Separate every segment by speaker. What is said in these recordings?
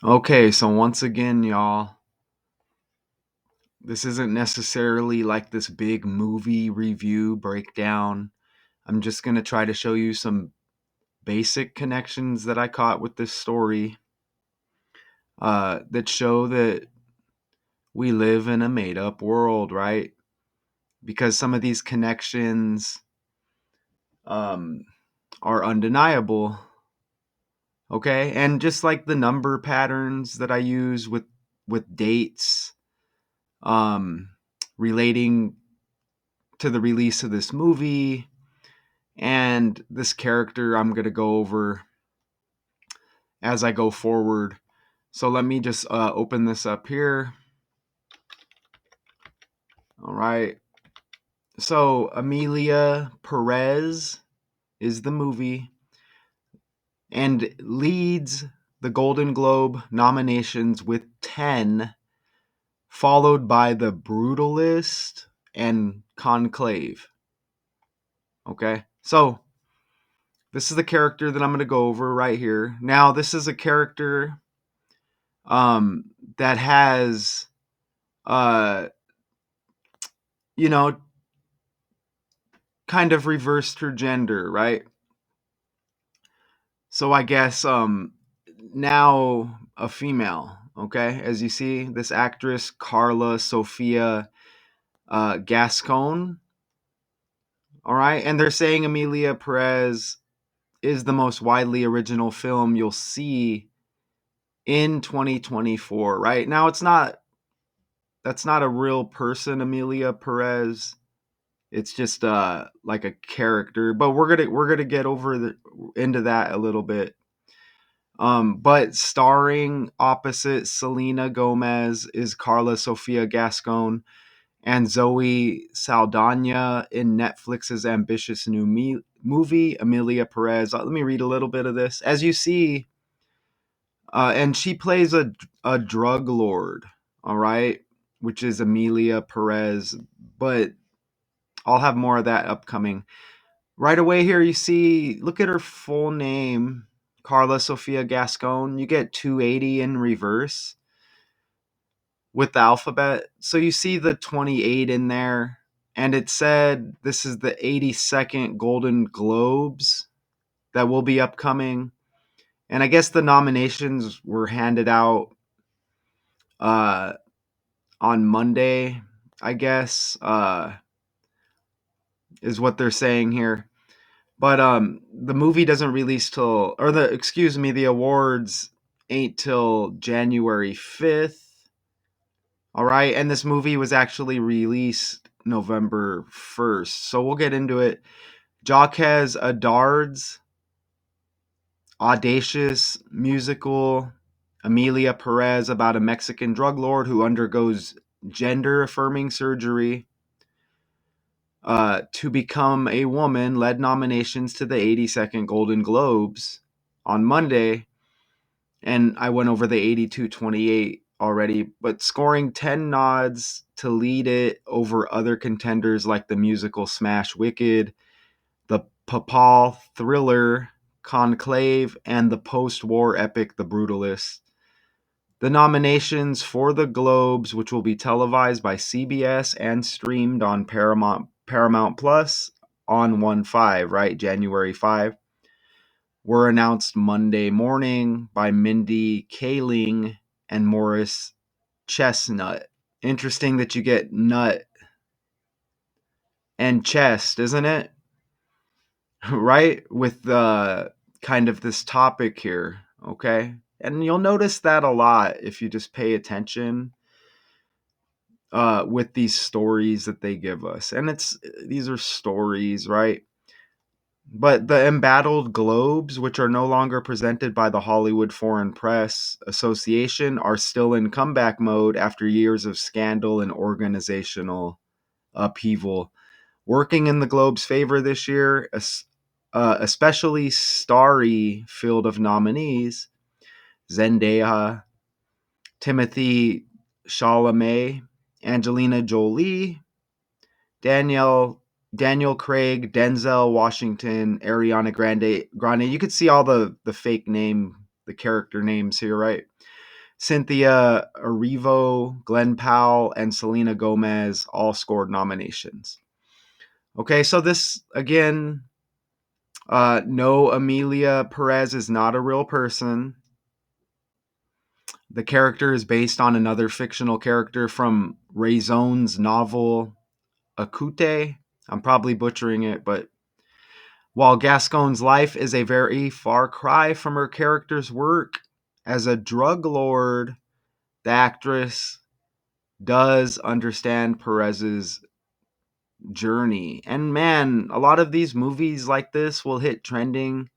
Speaker 1: Okay, so once again, y'all, this isn't necessarily like this big movie review breakdown. I'm just going to try to show you some basic connections that I caught with this story that show that we live in a made up world, right? Because some of these connections um, are undeniable, okay? And just like the number patterns that I use with dates um, relating to the release of this movie and this character I'm going to go over as I go forward. So let me just open this up here. All right. So Emilia Perez is the movie and leads the Golden Globe nominations with 10, followed by The Brutalist and Conclave. Okay. So this is the character that I'm going to go over right here. Now, this is a character that has, uh, you know, kind of reversed her gender, right? So I guess now a female. Okay, as you see, this actress Carla Sofia Gascon. All right, and they're saying Emilia Perez is the most widely original film you'll see in 2024. Right now, it's not. That's not a real person, Emilia Perez. It's just like a character, but we're gonna get into that a little bit. But starring opposite Selena Gomez is Carla Sofia Gascon and Zoe Saldana in Netflix's ambitious new movie Emilia Perez. Let me read a little bit of this. As you see, and she plays a drug lord. All right, which is Emilia Perez, but I'll have more of that upcoming. Right away here, you see, look at her full name, Carla Sofia Gascon. You get 280 in reverse with the alphabet. So you see the 28 in there. And it said this is the 82nd Golden Globes that will be upcoming. And I guess the nominations were handed out uh, on Monday, I guess, is what they're saying here. But the movie doesn't release till, or the awards ain't till January 5th. All right, and this movie was actually released November 1st. So we'll get into it. Jacques Audiard's audacious musical Emilia Perez about a Mexican drug lord who undergoes gender affirming surgery to become a woman led nominations to the 82nd Golden Globes on Monday. And I went over the 82-28 already, but scoring 10 nods to lead it over other contenders like the musical smash Wicked, the papal thriller Conclave, and the post-war epic The Brutalist. The nominations for the Globes, which will be televised by CBS and streamed on Paramount Plus on 1/5, right, January 5, were announced Monday morning by Mindy Kaling and Morris Chestnut. Interesting that you get nut and chest, isn't it? Right? With the kind of this topic here, okay? And you'll notice that a lot if you just pay attention with these stories that they give us. And these are stories, right? But the embattled globes, which are no longer presented by the Hollywood Foreign Press Association, are still in comeback mode after years of scandal and organizational upheaval. Working in the Globe's favor this year, especially starry field of nominees, Zendaya, Timothy Chalamet, Angelina Jolie, Danielle Daniel Craig, Denzel Washington, Ariana Grande. You could see all the fake name, the character names here, right? Cynthia Erivo, Glenn Powell, and Selena Gomez all scored nominations. Okay, so this, again, no, Emilia Pérez is not a real person. The character is based on another fictional character from Raison's novel Acute. I'm probably butchering it, but while Gascon's life is a very far cry from her character's work as a drug lord, the actress does understand Perez's journey. And man, a lot of these movies like this will hit trending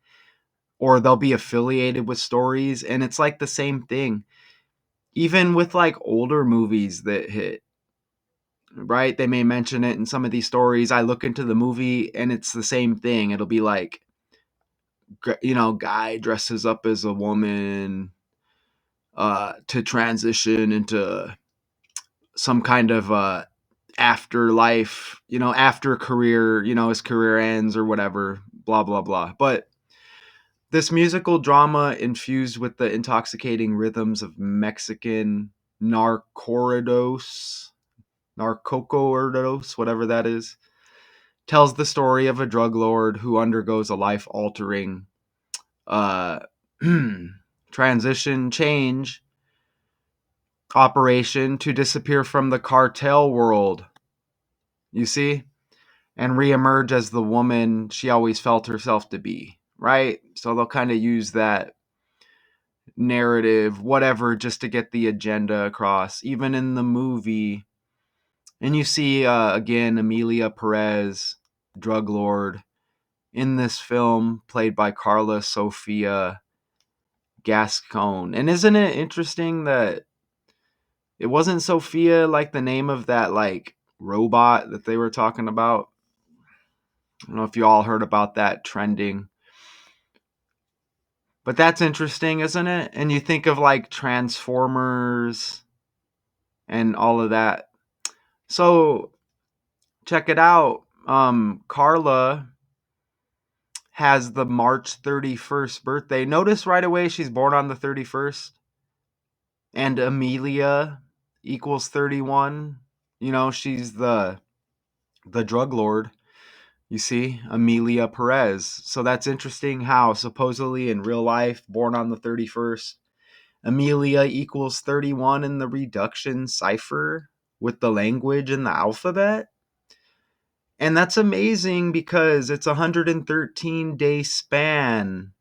Speaker 1: or they'll be affiliated with stories, and it's like the same thing. Even with like older movies that hit, right? They may mention it in some of these stories. I look into the movie and it's the same thing. It'll be like, guy dresses up as a woman to transition into some kind of afterlife, after career, his career ends or whatever, blah, blah, blah. But this musical drama infused with the intoxicating rhythms of Mexican narcocorridos, whatever that is, tells the story of a drug lord who undergoes a life-altering uh, change operation to disappear from the cartel world, you see, and reemerge as the woman she always felt herself to be, right? So they'll kind of use that narrative, whatever, just to get the agenda across, even in the movie. And you see, again, Emilia Pérez, drug lord, in this film, played by Carla Sofia Gascon. And isn't it interesting that it wasn't Sophia like the name of that like robot that they were talking about? I don't know if you all heard about that trending. But that's interesting, isn't it? And you think of like Transformers and all of that. So check it out. Carla has the March 31st birthday. Notice right away she's born on the 31st. And Emilia equals 31. She's the drug lord. You see, Emilia Pérez. So that's interesting how supposedly in real life, born on the 31st, Emilia equals 31 in the reduction cipher with the language and the alphabet. And that's amazing because it's a 113-day span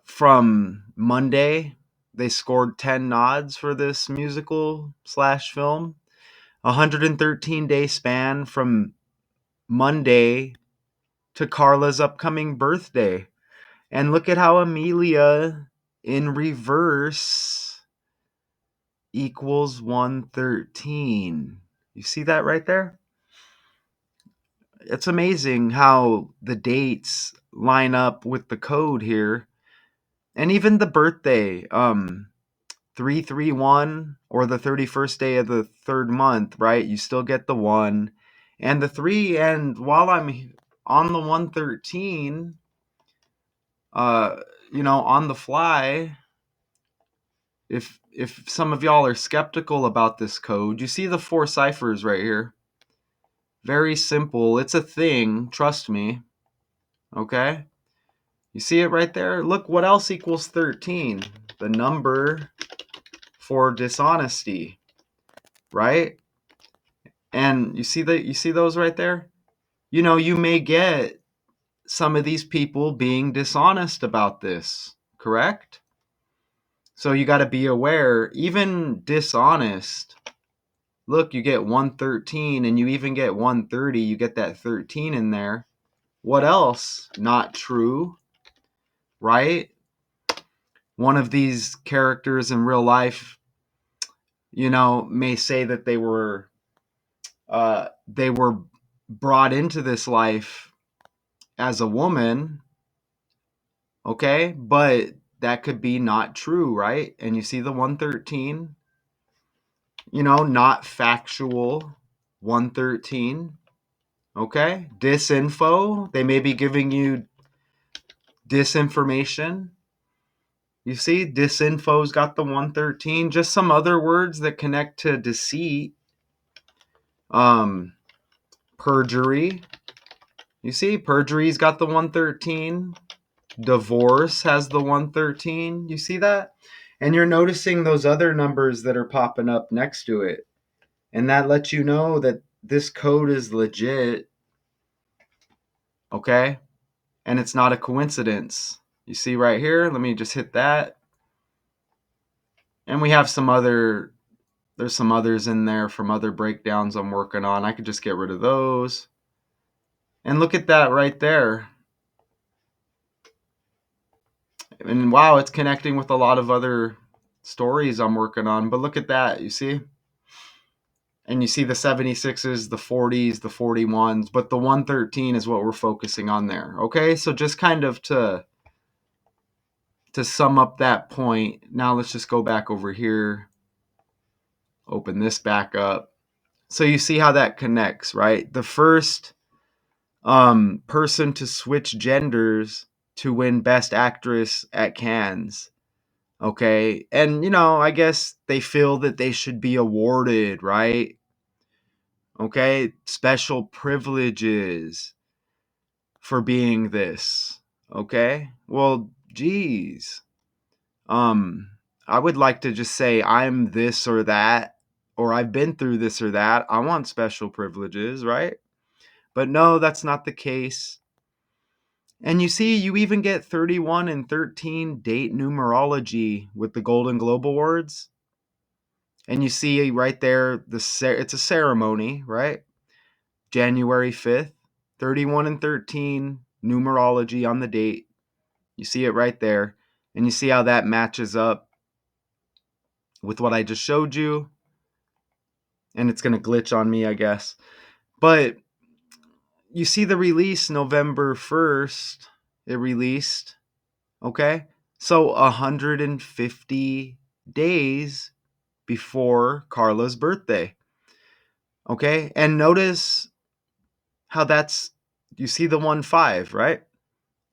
Speaker 1: from Monday. They scored 10 nods for this musical / film. 113-day span from Monday to Carla's upcoming birthday. And look at how Emilia in reverse equals 113. You see that right there? It's amazing how the dates line up with the code here. And even the birthday, 331 or the 31st day of the third month, right? You still get the 1 and the 3. And while I'm on the 113, on the fly, if some of y'all are skeptical about this code, you see the 4 ciphers right here. Very simple. It's a thing. Trust me. Okay? You see it right there? Look, what else equals 13? The number for dishonesty, right? And you see those right there? You may get some of these people being dishonest about this, correct? So you got to be aware, even dishonest. Look, you get 113 and you even get 130, you get that 13 in there. What else? Not true, right? One of these characters in real life, may say that they were brought into this life as a woman, okay? But that could be not true, right? And you see the 113, not factual 113, okay? Disinfo, they may be giving you disinformation. You see, disinfo's got the 113. Just some other words that connect to deceit. Perjury. You see, perjury's got the 113. Divorce has the 113. You see that? And you're noticing those other numbers that are popping up next to it. And that lets you know that this code is legit. Okay? And it's not a coincidence. You see right here? Let me just hit that. And we have there's some others in there from other breakdowns I'm working on. I could just get rid of those. And look at that right there. And wow, it's connecting with a lot of other stories I'm working on. But look at that, you see? And you see the 76s, the 40s, the 41s, but the 113 is what we're focusing on there. Okay? So just kind of to sum up that point, now let's just go back over here. Open this back up. So you see how that connects, right? The first person to switch genders to win Best Actress at Cannes. Okay. And, I guess they feel that they should be awarded, right? Okay. Special privileges for being this. Okay. Well, geez. I would like to just say I'm this or that, or I've been through this or that. I want special privileges, right? But no, that's not the case. And you see, you even get 31 and 13 date numerology with the Golden Globe Awards. And you see right there, it's a ceremony, right? January 5th, 31 and 13 numerology on the date. You see it right there. And you see how that matches up with what I just showed you. And it's going to glitch on me, I guess. But you see the release November 1st. It released. Okay? So 150 days before Carla's birthday. Okay? And notice how you see the 1-5, right?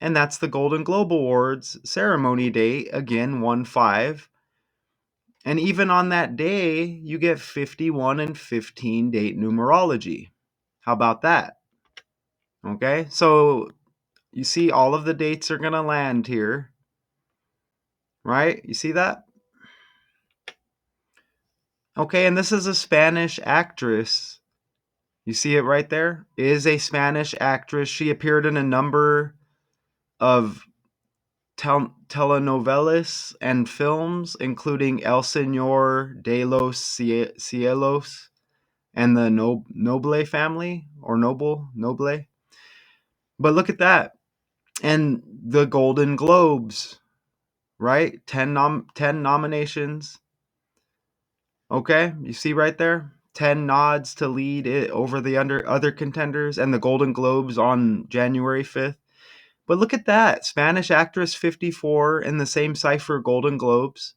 Speaker 1: And that's the Golden Globe Awards ceremony date, again, 1-5. And even on that day, you get 51 and 15 date numerology. How about that? Okay, so you see all of the dates are going to land here, right? You see that? Okay, and this is a Spanish actress. You see it right there? Is a Spanish actress. She appeared in a number of telenovelas and films, including El Señor de los Cielos and the Noble family, or Noble. But look at that. And the Golden Globes, right? 10 nominations. Okay, you see right there? 10 nods to lead it over the other contenders, and the Golden Globes on January 5th. But look at that. Spanish actress 54 in the same cipher Golden Globes.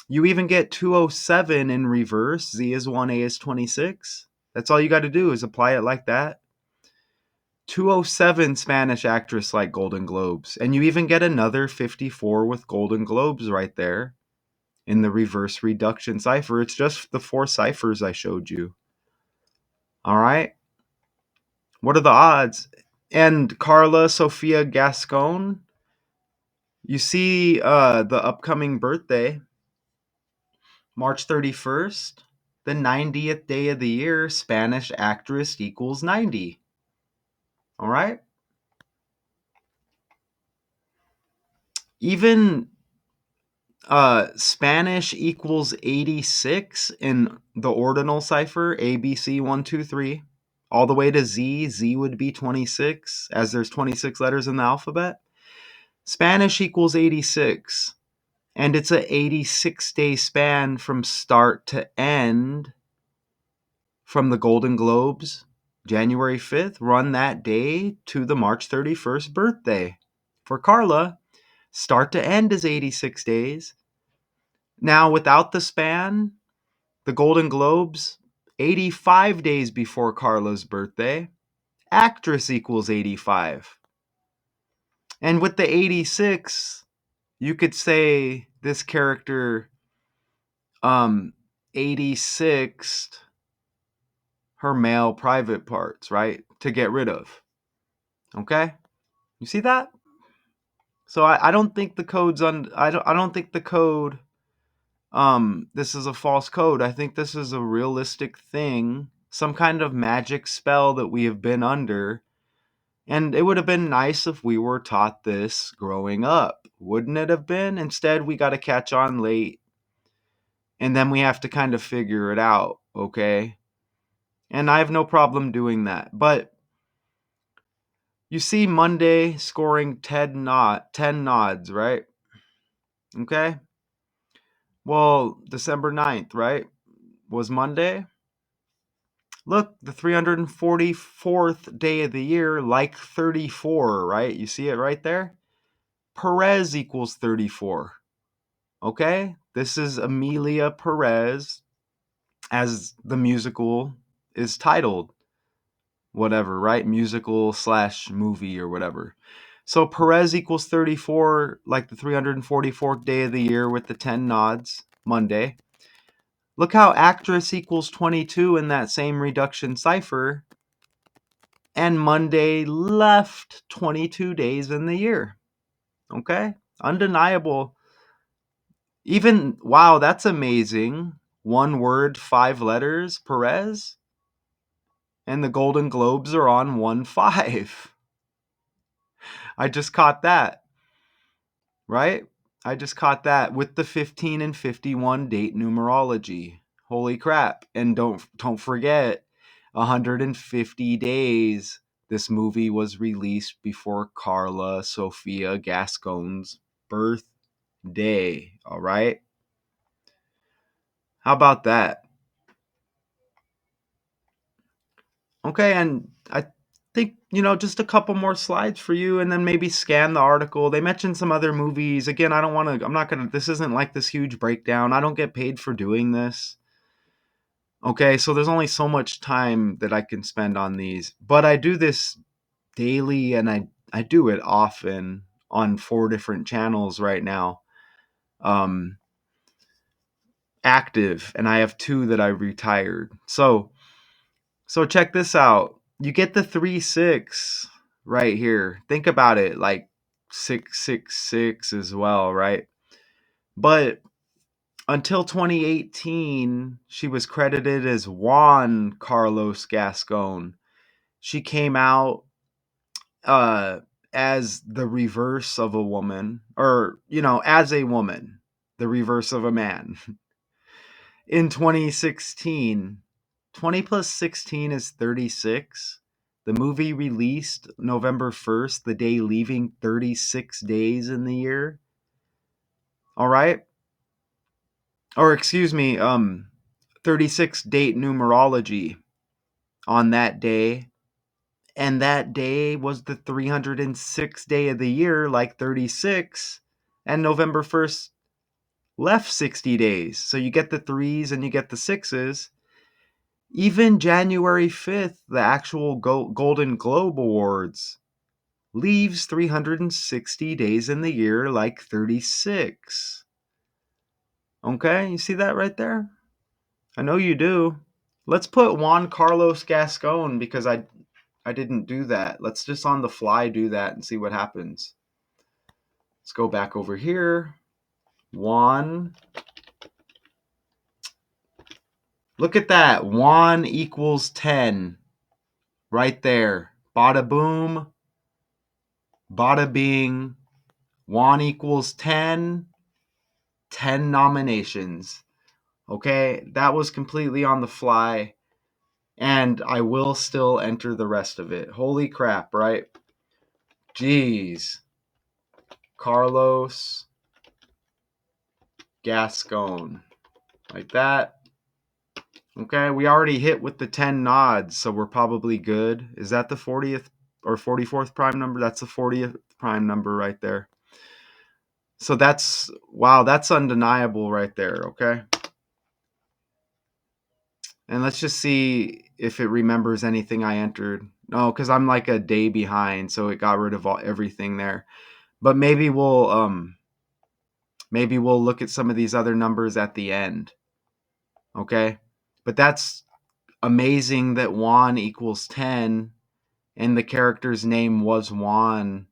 Speaker 1: You even get 207 in reverse. Z is 1, A is 26. That's all you got to do is apply it like that. 207 Spanish actress like Golden Globes. And you even get another 54 with Golden Globes right there in the reverse reduction cipher. It's just the 4 ciphers I showed you. All right. What are the odds? And Carla Sofia Gascon, you see the upcoming birthday, March 31st, the 90th day of the year, Spanish actress equals 90. All right. Even Spanish equals 86 in the ordinal cipher, ABC 123, all the way to Z. Z would be 26, as there's 26 letters in the alphabet. Spanish equals 86, and it's a 86-day span from start to end from the Golden Globes, January 5th, run that day to the March 31st birthday. For Carla, start to end is 86 days. Now, without the span, the Golden Globes, 85 days before Carla's birthday, actress equals 85. And with the 86, You could say this character 86'd her male private parts, right? To get rid of. Okay? You see that? So I don't think the code's I don't think the code this is a false code. I think this is a realistic thing, some kind of magic spell that we have been under. And it would have been nice if we were taught this growing up, wouldn't it have been? Instead, we got to catch on late, and then we have to kind of figure it out, okay? And I have no problem doing that. But you see Monday scoring 10 nods, right? Okay? Well, December 9th, right? Was Monday. Look, the 344th day of the year, like 34, right? You see it right there? Perez equals 34. Okay? This is Emilia Pérez, as the musical is titled. Whatever, right? Musical / movie or whatever. So Perez equals 34, like the 344th day of the year with the 10 nods, Monday. Look how actress equals 22 in that same reduction cipher. And Monday left 22 days in the year. Okay? Undeniable. Even, wow, that's amazing. One word, 5 letters, Perez. And the Golden Globes are on 1-5. I just caught that, right? I just caught that with the 15 and 51 date numerology. Holy crap. And don't forget, 150 days this movie was released before Carla Sofia Gascon's birthday, all right? How about that? Okay, and I think, just a couple more slides for you and then maybe scan the article. They mentioned some other movies. Again, I'm not going to, this isn't like this huge breakdown. I don't get paid for doing this. Okay, so there's only so much time that I can spend on these. But I do this daily and I do it often on 4 different channels right now. Active, and I have 2 that I retired. So check this out. You get the 3-6 right here. Think about it, like 666 as well, right? But until 2018, she was credited as Juan Carlos Gascon. She came out uh, as the reverse of a woman, or as a woman, the reverse of a man. In 2016, 20 plus 16 is 36. The movie released November 1st, the day leaving 36 days in the year. All right? Or excuse me, 36 date numerology on that day. And that day was the 306th day of the year, like 36. And November 1st left 60 days. So you get the 3s and you get the 6s. Even January 5th, the actual Golden Globe Awards, leaves 360 days in the year, like 36. Okay, you see that right there? I know you do. Let's put Juan Carlos Gascon, because I didn't do that. Let's just on the fly do that and see what happens. Let's go back over here. Juan. Look at that. Juan equals 10. Right there. Bada boom. Bada bing. Juan equals 10. 10 nominations. Okay, that was completely on the fly. And I will still enter the rest of it. Holy crap, right? Jeez. Carlos Gascon. Like that. Okay, we already hit with the 10 nods, so we're probably good. Is that the 40th or 44th prime number? That's the 40th prime number right there. So wow, that's undeniable right there, okay? And let's just see if it remembers anything I entered. No, because I'm like a day behind, so it got rid of everything there. But maybe we'll Maybe we'll look at some of these other numbers at the end. Okay? But that's amazing that Juan equals 10 and the character's name was Juan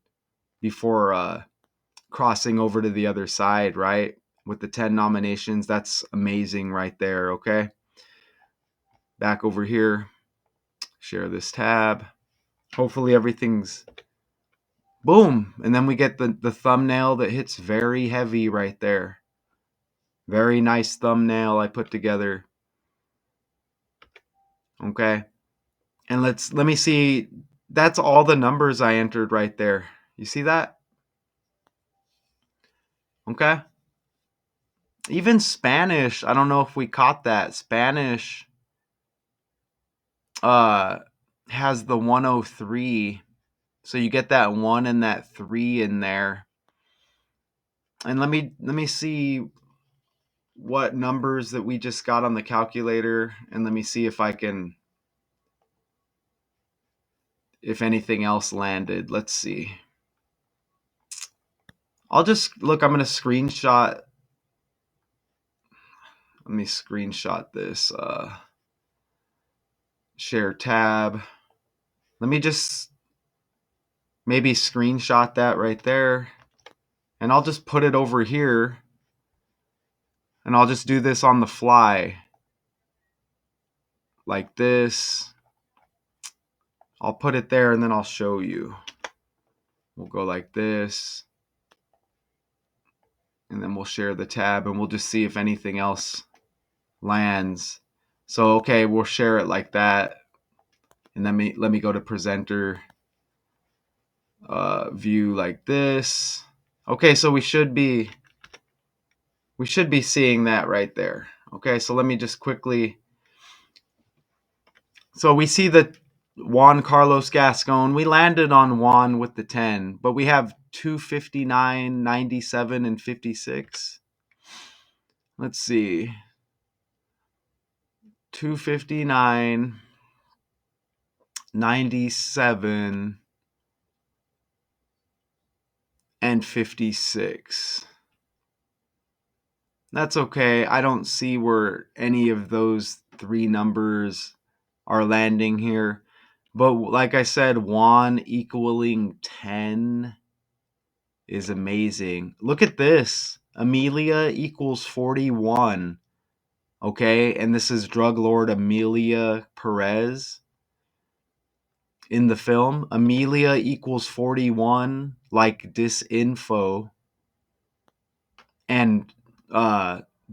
Speaker 1: before crossing over to the other side, right? With the 10 nominations. That's amazing right there, okay? Back over here. Share this tab. Hopefully everything's boom. And then we get the thumbnail that hits very heavy right there. Very nice thumbnail I put together. Okay. And let me see. That's all the numbers I entered right there. You see that? Okay. Even Spanish, I don't know if we caught that. Spanish uh has the 103. So you get that 1 and that 3 in there. And let me see what numbers that we just got on the calculator, and let me see if if anything else landed. Let's see. I'll just look, I'm going to screenshot. Let me screenshot this share tab. Let me just maybe screenshot that right there. And I'll just put it over here. And I'll just do this on the fly. Like this. I'll put it there and then I'll show you. We'll go like this. And then we'll share the tab and we'll just see if anything else lands. So, okay, we'll share it like that. And then let me go to presenter view like this. Okay, so we should be seeing that right there. Okay, so let me just quickly. So we see that Juan Carlos Gascon. We landed on Juan with the 10, but we have 259, 97, and 56. Let's see. 259, 97, and 56. That's okay. I don't see where any of those three numbers are landing here. But like I said, Juan equaling 10 is amazing. Look at this. Emilia equals 41. Okay, and this is drug lord Emilia Pérez in the film. Emilia equals 41, like disinfo, and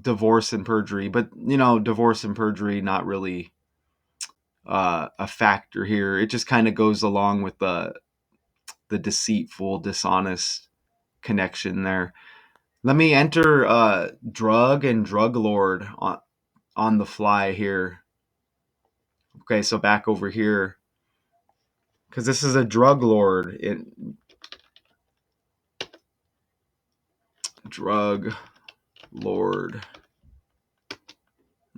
Speaker 1: divorce and perjury. But, you know, divorce and perjury, not really a factor here. It just kind of goes along with the deceitful, dishonest connection there. Let me enter drug and drug lord on the fly here. Okay, so back over here, because this is a drug lord. Drug lord.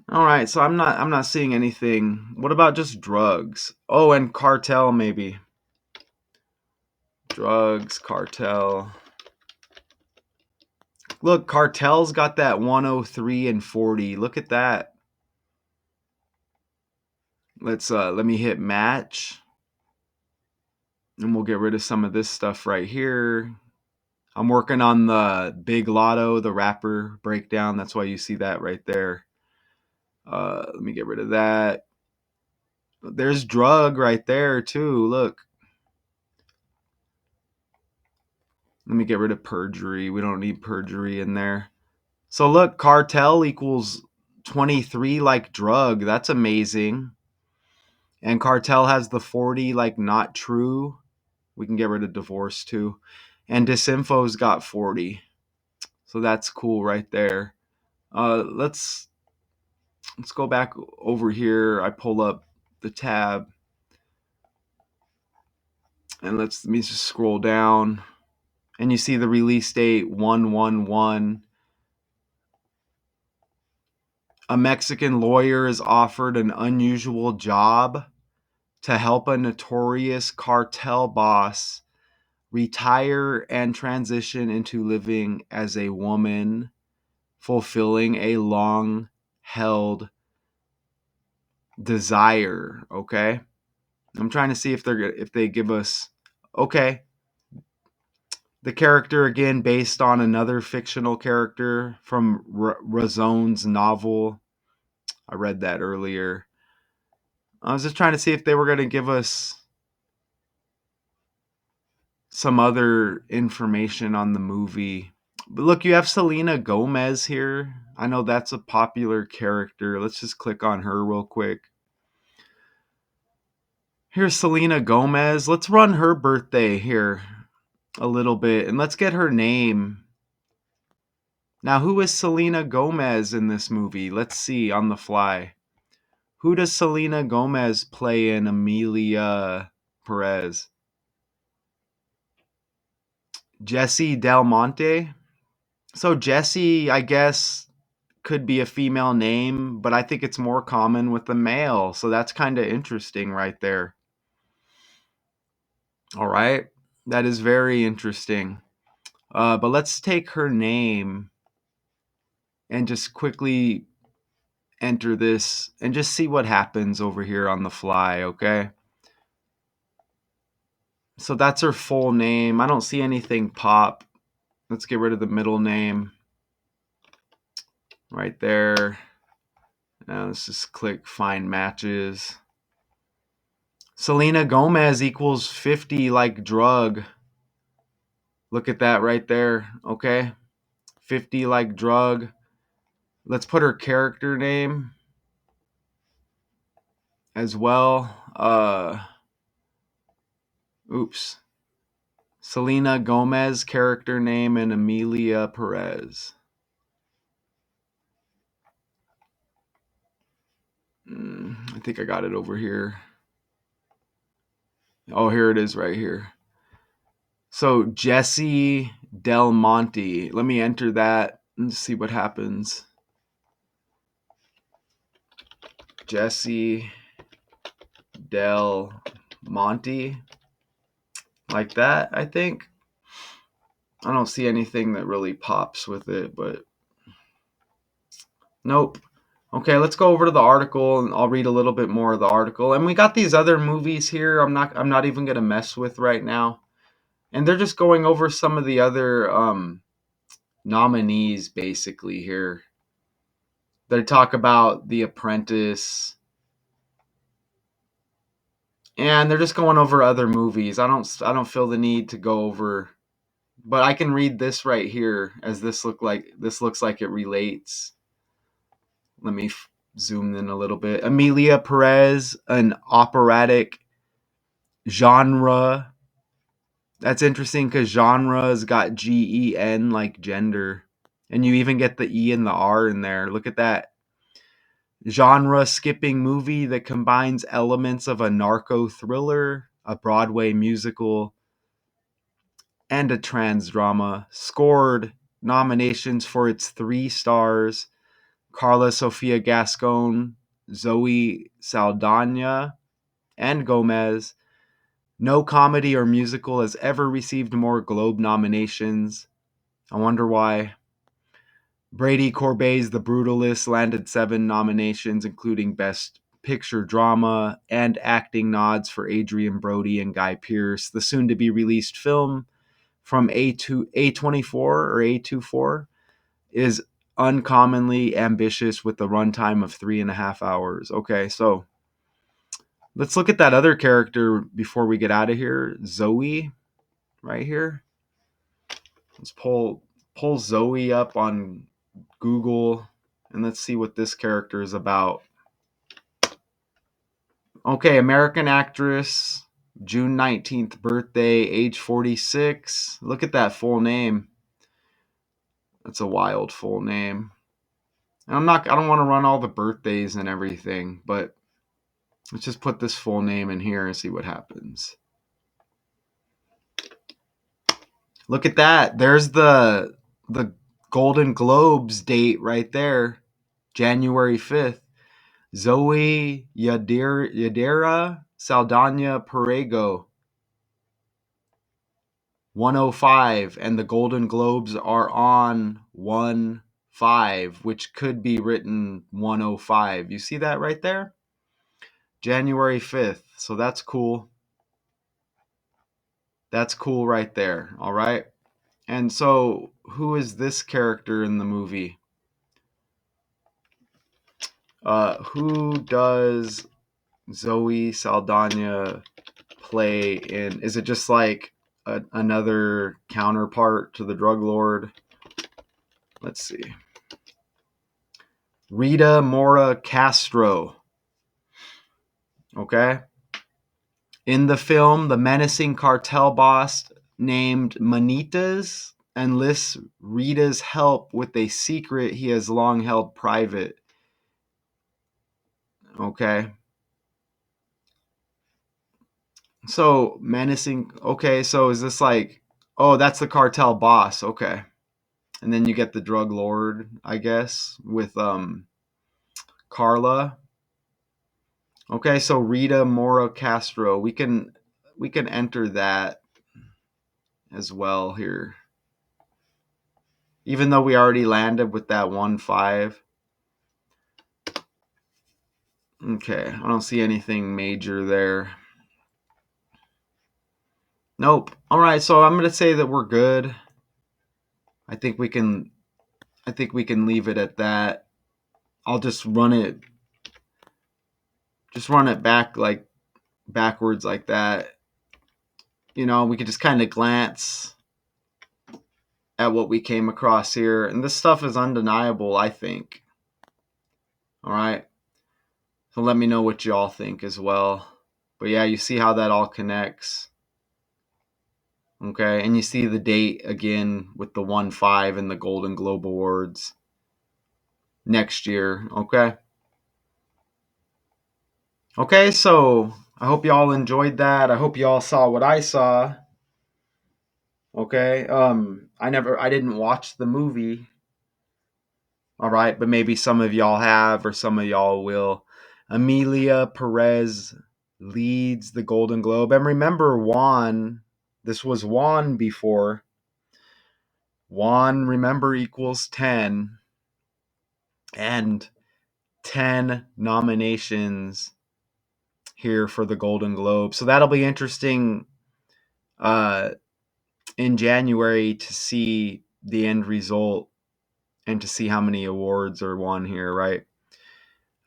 Speaker 1: All right, so I'm not seeing anything. What about just drugs? Oh, and cartel maybe. Drugs, cartel. Look, cartel's got that 103 and 40. Look at that. Let me hit match. And we'll get rid of some of this stuff right here. I'm working on the Big Lotto, the rapper breakdown. That's why you see that right there. Let me get rid of that. There's drug right there too. Look. Let me get rid of perjury. We don't need perjury in there. So look, cartel equals 23 like drug. That's amazing. And cartel has the 40 like not true. We can get rid of divorce too. And disinfo's got 40. So that's cool right there. Let's go back over here. I pull up the tab. And let me just scroll down. And you see the release date 1/1/1. A Mexican lawyer is offered an unusual job to help a notorious cartel boss retire and transition into living as a woman, fulfilling a long held desire. Okay, I'm trying to see if they give us, okay, the character again based on another fictional character from Razon's novel. I read that earlier. I was just trying to see if they were going to give us some other information on the movie. But look, you have Selena Gomez here. I know that's a popular character. Let's just click on her real quick. Here's Selena Gomez. Let's run her birthday here a little bit and let's get her name. Now, who is Selena Gomez in this movie? Let's see on the fly. Who does Selena Gomez play in Emilia Pérez? Jessie Del Monte. So Jessie, I guess, could be a female name, but I think it's more common with the male. So that's kind of interesting right there. All right. That is very interesting. But let's take her name and just quickly enter this and just see what happens over here on the fly, okay? So that's her full name. I don't see anything pop. Let's get rid of the middle name right there. Now let's just click find matches. Selena Gomez equals 50 like drug. Look at that right there, okay? 50 like drug. Let's put her character name as well. Oops. Selena Gomez character name and Emilia Pérez. I think I got it over here. Oh, here it is right here. So Jessie Del Monte. Let me enter that and see what happens. Jessie Del Monte. Like that, I think. I don't see anything that really pops with it, but nope. Okay, let's go over to the article and I'll read a little bit more of the article. And we got these other movies here I'm not even going to mess with right now. And they're just going over some of the other nominees basically here. They talk about The Apprentice. And they're just going over other movies. I don't feel the need to go over, but I can read this right here as this looks like it relates. Let me zoom in a little bit. Emilia Pérez, an operatic genre. That's interesting because genre's got GEN like gender. And you even get the E and the R in there. Look at that. Genre skipping movie that combines elements of a narco thriller, a Broadway musical, and a trans drama. Scored nominations for its 3 stars: Carla Sofia Gascon, Zoe Saldana, and Gomez. No comedy or musical has ever received more Globe nominations. I wonder why. Brady Corbet's The Brutalist landed 7 nominations, including Best Picture Drama and acting nods for Adrian Brody and Guy Pearce. The soon-to-be released film from A24 or A24 is uncommonly ambitious with a runtime of 3.5 hours. Okay, so let's look at that other character before we get out of here. Zoe, right here. Let's pull Zoe up on Google and let's see what this character is about. Okay, American actress, June 19th birthday, age 46. Look at that full name. That's a wild full name. And I don't want to run all the birthdays and everything, but let's just put this full name in here and see what happens. Look at that. There's the Golden Globes date right there. January 5th. Zoe Yadira Saldana Perego. 105, and the Golden Globes are on 1/5, which could be written 105. You see that right there? January 5th. So that's cool. That's cool right there. All right. And so, who is this character in the movie? Who does Zoe Saldana play in? Is it just like another counterpart to the drug lord? Let's see. Rita Mora Castro. Okay. In the film, the menacing cartel boss named Manitas enlists Rita's help with a secret he has long held private. Okay. So, menacing. Okay, so is this like, oh, that's the cartel boss. Okay. And then you get the drug lord, I guess, with Carla. Okay, so Rita Mora Castro. We can enter that as well here. Even though we already landed with that 1/5. Okay, I don't see anything major there. Nope. All right, so I'm going to say that we're good. I think we can leave it at that. I'll just run it back like backwards like that. We could just kind of glance at what we came across here, and this stuff is undeniable, I think. All right. So let me know what y'all think as well. But yeah, you see how that all connects. Okay, and you see the date again with the 1/5 and the Golden Globe Awards next year. Okay, so I hope y'all enjoyed that. I hope y'all saw what I saw. Okay. I didn't watch the movie. All right, but maybe some of y'all have or some of y'all will. Emilia Pérez leads the Golden Globe. And remember Juan, this was Juan before. Juan, remember, equals 10. And 10 nominations here for the Golden Globe. So that'll be interesting in January to see the end result and to see how many awards are won here, right?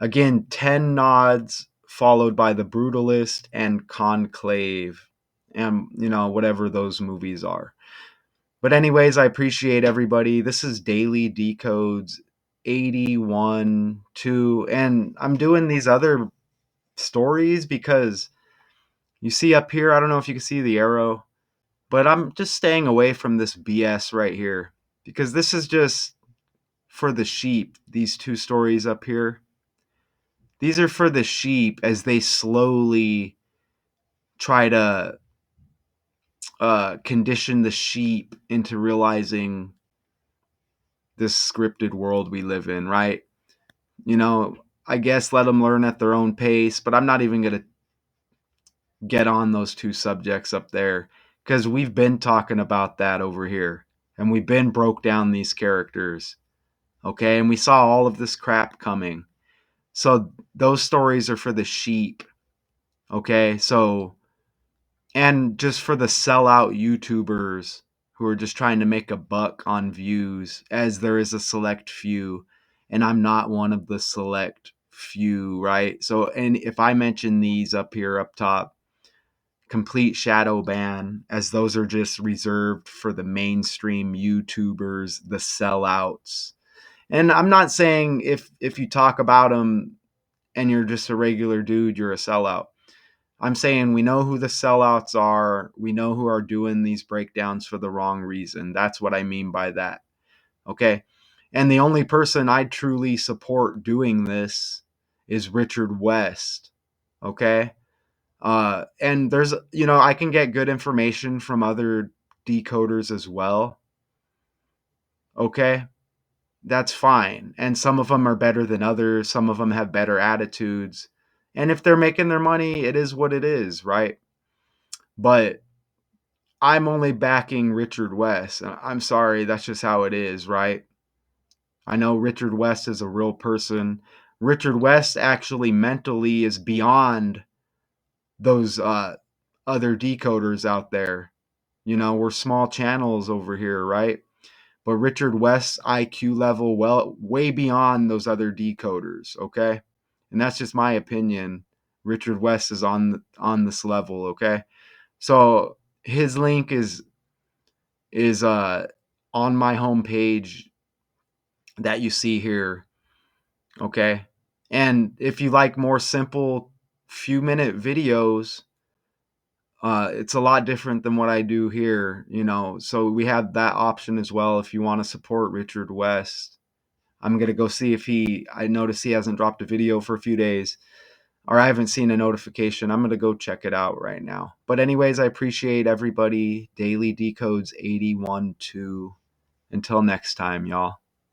Speaker 1: Again, 10 nods followed by The Brutalist and Conclave, and whatever those movies are. But anyways, I appreciate everybody. This is Daily Decodes 81 2, and I'm doing these other stories because you see up here, I don't know if you can see the arrow, but I'm just staying away from this BS right here because this is just for the sheep. These two stories up here, these are for the sheep as they slowly try to condition the sheep into realizing this scripted world we live in, right? I guess let them learn at their own pace, but I'm not even going to get on those two subjects up there because we've been talking about that over here and we've been broke down these characters. Okay. And we saw all of this crap coming. So those stories are for the sheep. Okay. So, and just for the sellout YouTubers who are just trying to make a buck on views, as there is a select few, and I'm not one of the select few, right? So, and if I mention these up here up top, complete shadow ban, as those are just reserved for the mainstream YouTubers, the sellouts. And I'm not saying if you talk about them and you're just a regular dude, you're a sellout. I'm saying we know who the sellouts are. We know who are doing these breakdowns for the wrong reason. That's what I mean by that. Okay. And the only person I truly support doing this is Richard West. Okay. And there's, I can get good information from other decoders as well. Okay. That's fine. And some of them are better than others. Some of them have better attitudes. And if they're making their money, it is what it is, right? But I'm only backing Richard West. I'm sorry, that's just how it is, right? I know Richard West is a real person. Richard West actually mentally is beyond those other decoders out there. You know, we're small channels over here, right? But Richard West's IQ level, well, way beyond those other decoders, okay? And that's just my opinion. Richard West is on this level, okay? So his link is on my homepage that you see here, okay? And if you like more simple few minute videos, it's a lot different than what I do here, you know. So we have that option as well if you want to support Richard West. I'm gonna go see if I notice he hasn't dropped a video for a few days, or I haven't seen a notification. I'm gonna go check it out right now. But anyways, I appreciate everybody. Daily Decodes 81 2. Until next time, y'all.